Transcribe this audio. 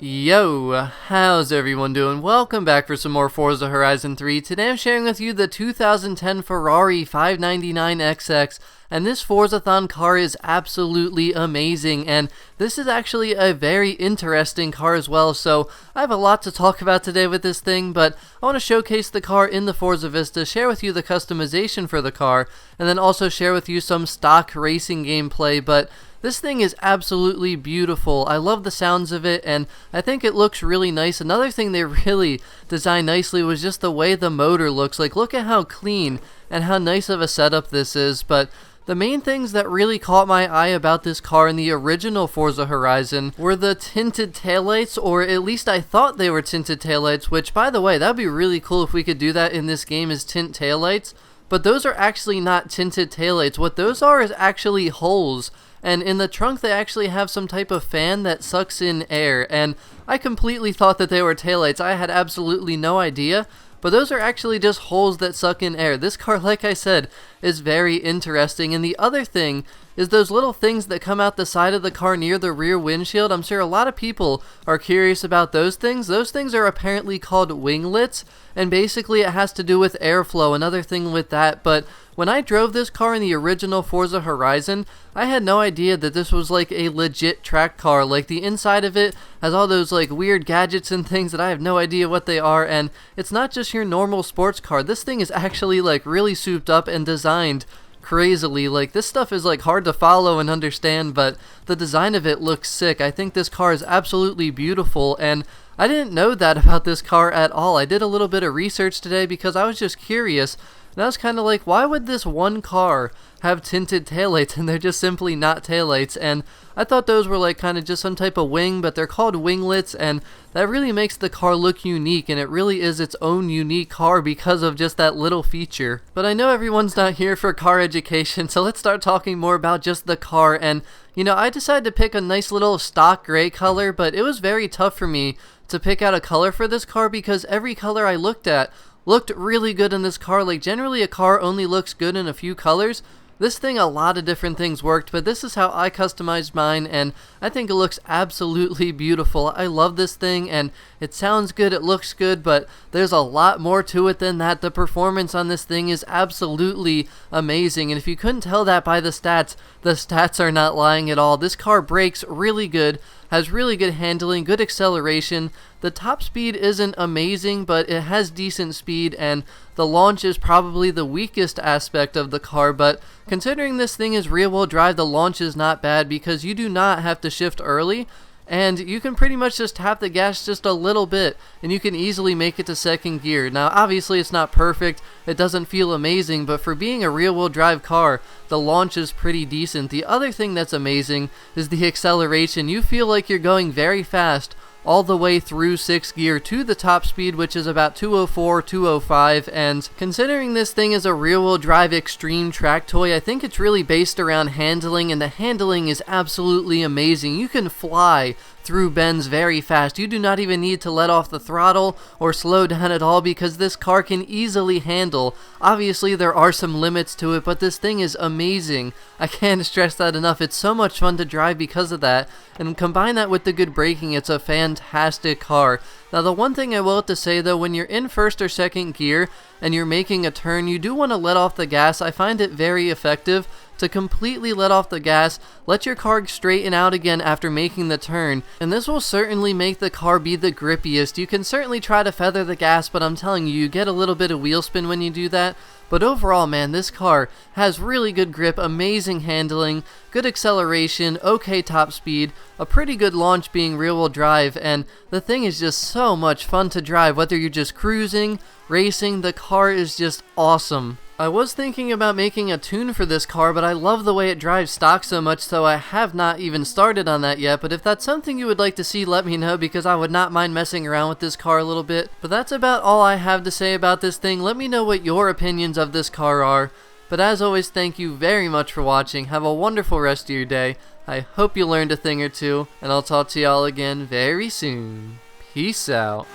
Yo, how's everyone doing? Welcome back for some more Forza Horizon 3. Today I'm sharing with you the 2010 Ferrari 599XX, and this Forzathon car is absolutely amazing, and this is actually a very interesting car as well, so I have a lot to talk about today with this thing, but I want to showcase the car in the Forzavista, share with you the customization for the car, and then also share with you some stock racing gameplay, but this thing is absolutely beautiful. I love the sounds of it, and I think it looks really nice. Another thing they really designed nicely was just the way the motor looks. Like, look at how clean and how nice of a setup this is. But the main things that really caught my eye about this car in the original Forza Horizon were the tinted taillights, or at least I thought they were tinted taillights, which, by the way, that would be really cool if we could do that in this game, is tint taillights. But those are actually not tinted taillights. What those are is actually holes. And in the trunk they actually have some type of fan that sucks in air, and I completely thought that they were taillights. I had absolutely no idea, but those are actually just holes that suck in air. This car, like I said, is very interesting. And the other thing is those little things that come out the side of the car near the rear windshield. I'm sure a lot of people are curious about those things. Those things are apparently called winglets, and basically it has to do with airflow, another thing with that. But when I drove this car in the original Forza Horizon, I had no idea that this was like a legit track car. Like, the inside of it has all those like weird gadgets and things that I have no idea what they are, and it's not just your normal sports car. This thing is actually like really souped up and designed crazily. Like, this stuff is like hard to follow and understand, but the design of it looks sick. I think this car is absolutely beautiful, and I didn't know that about this car at all. I did a little bit of research today because I was just curious. And I was kind of like, why would this one car have tinted taillights and they're just simply not taillights? And I thought those were like kind of just some type of wing, but they're called winglets, and that really makes the car look unique, and it really is its own unique car because of just that little feature. But I know everyone's not here for car education, so let's start talking more about just the car. And you know, I decided to pick a nice little stock gray color, but it was very tough for me to pick out a color for this car because every color I looked at looked really good in this car. Like, generally a car only looks good in a few colors. This thing, a lot of different things worked, but this is how I customized mine, and I think it looks absolutely beautiful. I love this thing, and it sounds good, it looks good, but there's a lot more to it than that. The performance on this thing is absolutely amazing, and if you couldn't tell that by the stats are not lying at all. This car brakes really good, has really good handling, good acceleration. The top speed isn't amazing, but it has decent speed, and the launch is probably the weakest aspect of the car, but considering this thing is rear-wheel drive, the launch is not bad because you do not have to shift early, and you can pretty much just tap the gas just a little bit, and you can easily make it to second gear. Now, obviously, it's not perfect, it doesn't feel amazing, but for being a rear-wheel drive car, the launch is pretty decent. The other thing that's amazing is the acceleration. You feel like you're going very fast all the way through 6th gear to the top speed, which is about 204, 205, and considering this thing is a rear-wheel drive extreme track toy, I think it's really based around handling, and the handling is absolutely amazing. You can fly through bends very fast. You do not even need to let off the throttle or slow down at all because this car can easily handle. Obviously there are some limits to it, but this thing is amazing. I can't stress that enough. It's so much fun to drive because of that, and combine that with the good braking, it's a fantastic car. Now, the one thing I will have to say though, when you're in first or second gear and you're making a turn, you do want to let off the gas. I find it very effective to completely let off the gas, let your car straighten out again after making the turn, and this will certainly make the car be the grippiest. You can certainly try to feather the gas, but I'm telling you, you get a little bit of wheel spin when you do that. But overall, man, this car has really good grip, amazing handling, good acceleration, okay top speed, a pretty good launch being rear-wheel drive, and the thing is just so much fun to drive. Whether you're just cruising, racing, the car is just awesome. I was thinking about making a tune for this car, but I love the way it drives stock so much, so I have not even started on that yet. But if that's something you would like to see, let me know, because I would not mind messing around with this car a little bit. But that's about all I have to say about this thing. Let me know what your opinions of this car are. But as always, thank you very much for watching. Have a wonderful rest of your day. I hope you learned a thing or two, and I'll talk to y'all again very soon. Peace out.